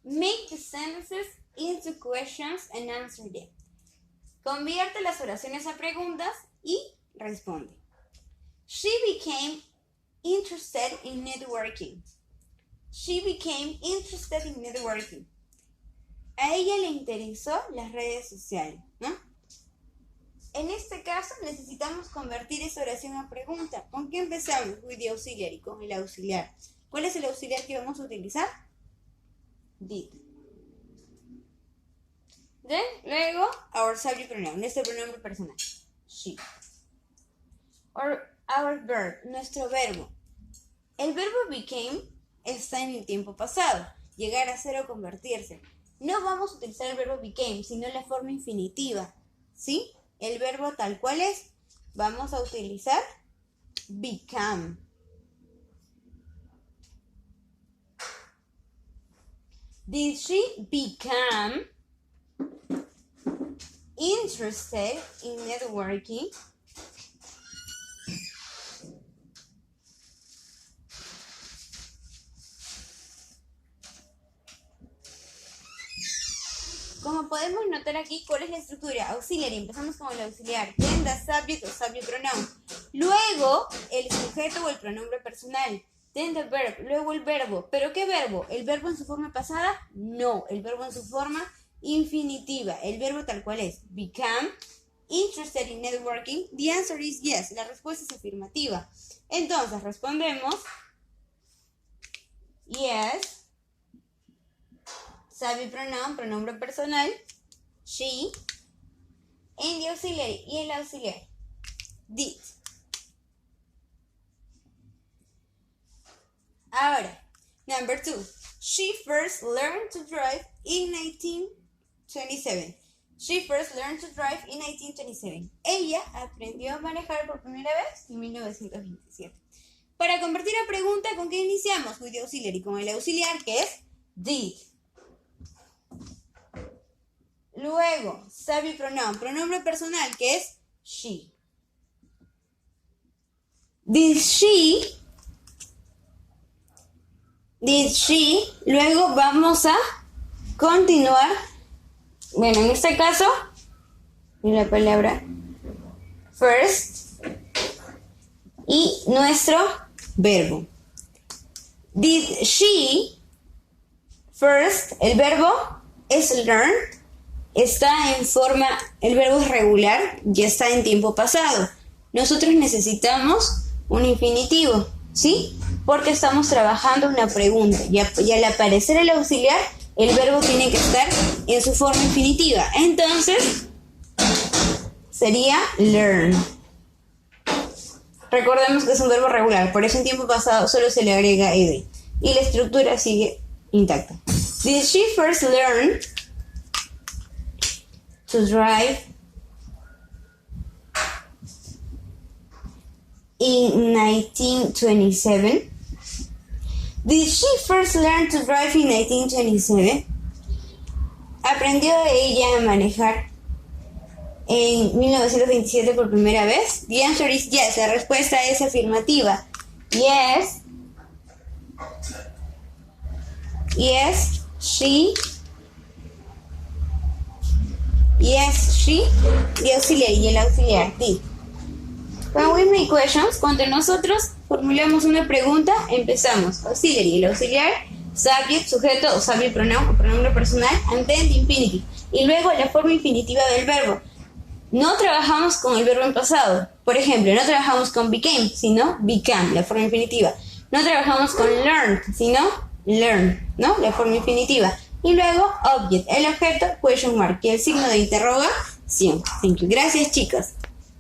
Make the sentences into questions and answer them. Convierte las oraciones a preguntas y responde. She became interested in networking. She became interested in networking. A ella le interesó las redes sociales, ¿no? En este caso necesitamos convertir esa oración a pregunta. ¿Con qué empezamos? With the auxiliary, con el auxiliar. ¿Cuál es el auxiliar que vamos a utilizar? Did. Then, luego, our subject pronoun, nuestro pronombre personal. She. Our verb, nuestro verbo. El verbo became está en el tiempo pasado. Llegar a ser o convertirse. No vamos a utilizar el verbo became, sino la forma infinitiva. ¿Sí? El verbo tal cual es. Vamos a utilizar become. Did she become interested in networking? Como podemos notar aquí, ¿cuál es la estructura? Auxiliary, empezamos con el auxiliar, then the subject o subject pronoun. Luego, el sujeto o el pronombre personal. Then the verb, luego el verbo. ¿Pero qué verbo? ¿El verbo en su forma pasada? No, el verbo en su forma infinitiva. El verbo tal cual es. Become interested in networking. The answer is yes. La respuesta es afirmativa. Entonces, respondemos yes. Subject pronoun, pronombre personal. She. And the auxiliary. Y el auxiliar. Did. Ahora, number 2. She first learned to drive in 1927. She first learned to drive in 1927. Ella aprendió a manejar por primera vez en 1927. Para convertir a pregunta, ¿con qué iniciamos? With the auxiliary, con el auxiliar que es did. Luego, subject pronoun, pronombre personal que es she. Did she. Luego vamos a continuar. Bueno, en este caso, la palabra first y nuestro verbo. Did she first, el verbo es learn, está en forma, el verbo es regular, ya está en tiempo pasado. Nosotros necesitamos un infinitivo, ¿sí? Porque estamos trabajando una pregunta. Y al aparecer el auxiliar, el verbo tiene que estar en su forma infinitiva. Entonces, sería learn. Recordemos que es un verbo regular, por eso en tiempo pasado solo se le agrega ed. Y la estructura sigue intacta. Did she first learn to drive in 1927? Did she first learn to drive in 1927? ¿Aprendió ella a manejar en 1927 por primera vez? The answer is yes. La respuesta es afirmativa. Yes. Yes, she. Yes, she. The auxiliary y el auxiliar did. When we make questions, cuando nosotros formulamos una pregunta, empezamos auxiliary, el auxiliar, subject, sujeto o subject pronoun o pronombre personal, and then the infinitive. Y luego la forma infinitiva del verbo. No trabajamos con el verbo en pasado. Por ejemplo, no trabajamos con became, sino become, la forma infinitiva. No trabajamos con learned, sino learn, ¿no? La forma infinitiva. Y luego object, el objeto, question mark, y el signo de interrogación. Thank you. Gracias, chicos.